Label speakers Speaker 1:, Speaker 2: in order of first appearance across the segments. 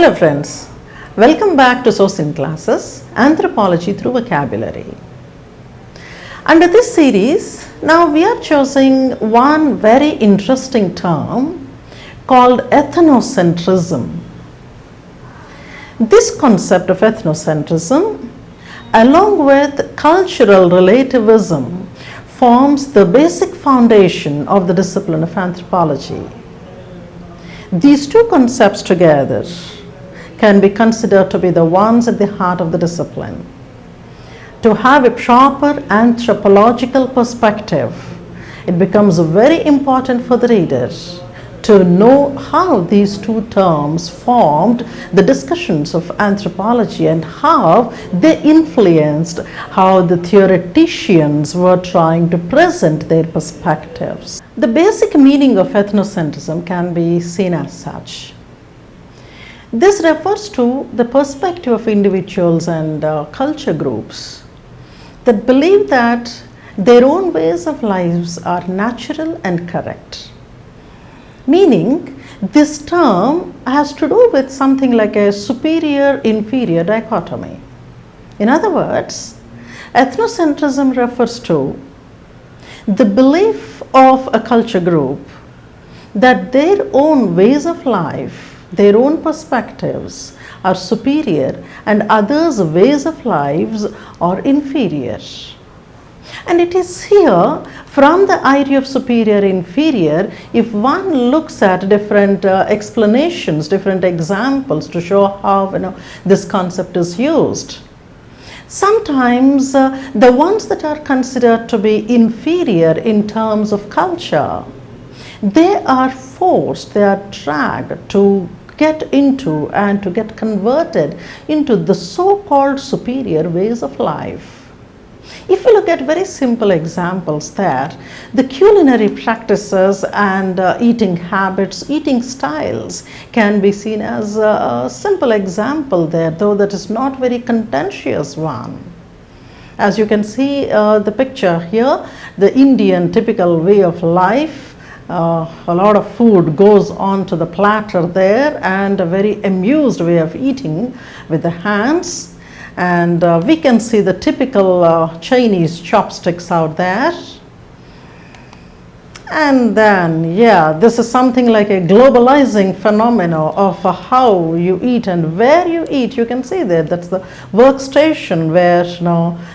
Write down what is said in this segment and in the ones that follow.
Speaker 1: Hello friends, welcome back to Sosin classes, Anthropology through Vocabulary. Under this series, now we are choosing one very interesting term called ethnocentrism. This concept of ethnocentrism, along with cultural relativism, forms the basic foundation of the discipline of anthropology. These two concepts together can be considered to be the ones at the heart of the discipline. To have a proper anthropological perspective, it becomes very important for the reader to know how these two terms formed the discussions of anthropology and how they influenced how the theoreticians were trying to present their perspectives. The basic meaning of ethnocentrism can be seen as such. This refers to the perspective of individuals and culture groups that believe that their own ways of lives are natural and correct. Meaning, this term has to do with something like a superior-inferior dichotomy. In other words, ethnocentrism refers to the belief of a culture group that their own ways of life, their own perspectives are superior and others' ways of lives are inferior. And it is here, from the idea of superior-inferior, if one looks at different explanations, different examples to show how this concept is used. Sometimes the ones that are considered to be inferior in terms of culture, they are forced, they are dragged to get into and to get converted into the so-called superior ways of life. If you look at very simple examples there, the culinary practices and eating habits, eating styles can be seen as a simple example there, though that is not very contentious one. As you can see the picture here, the Indian typical way of life, a lot of food goes onto the platter there and a very amused way of eating with the hands. And we can see the typical Chinese chopsticks out there. And then, this is something like a globalizing phenomenon of how you eat and where you eat. You can see there, that's the workstation where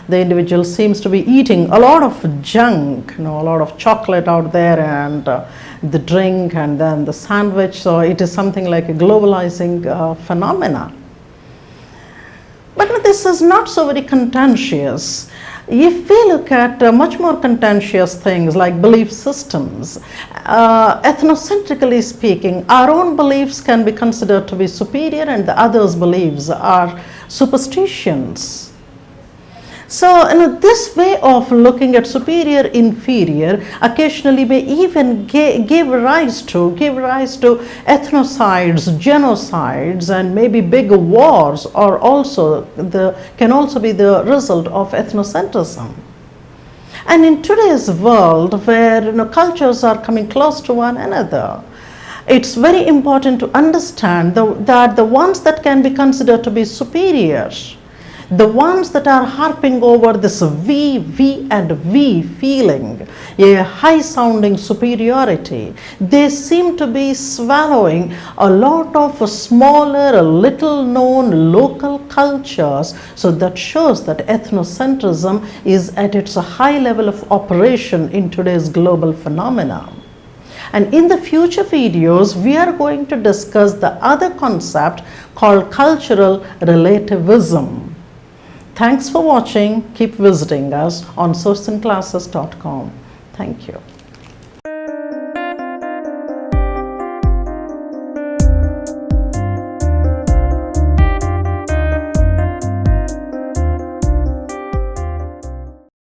Speaker 1: the individual seems to be eating a lot of junk, a lot of chocolate out there and the drink and then the sandwich. So it is something like a globalizing phenomenon. But this is not so very contentious. If we look at much more contentious things like belief systems, ethnocentrically speaking, our own beliefs can be considered to be superior and the others' beliefs are superstitions. So this way of looking at superior inferior occasionally may even give rise to ethnocides, genocides, and maybe big wars can also be the result of ethnocentrism. And in today's world where cultures are coming close to one another, it's very important to understand that the ones that can be considered to be superior, the ones that are harping over this we and we feeling, a high sounding superiority, they seem to be swallowing a lot of smaller, little known local cultures. So that shows that ethnocentrism is at its high level of operation in today's global phenomenon. And in the future videos, we are going to discuss the other concept called cultural relativism. Thanks for watching. Keep visiting us on sosinclasses.com. Thank you.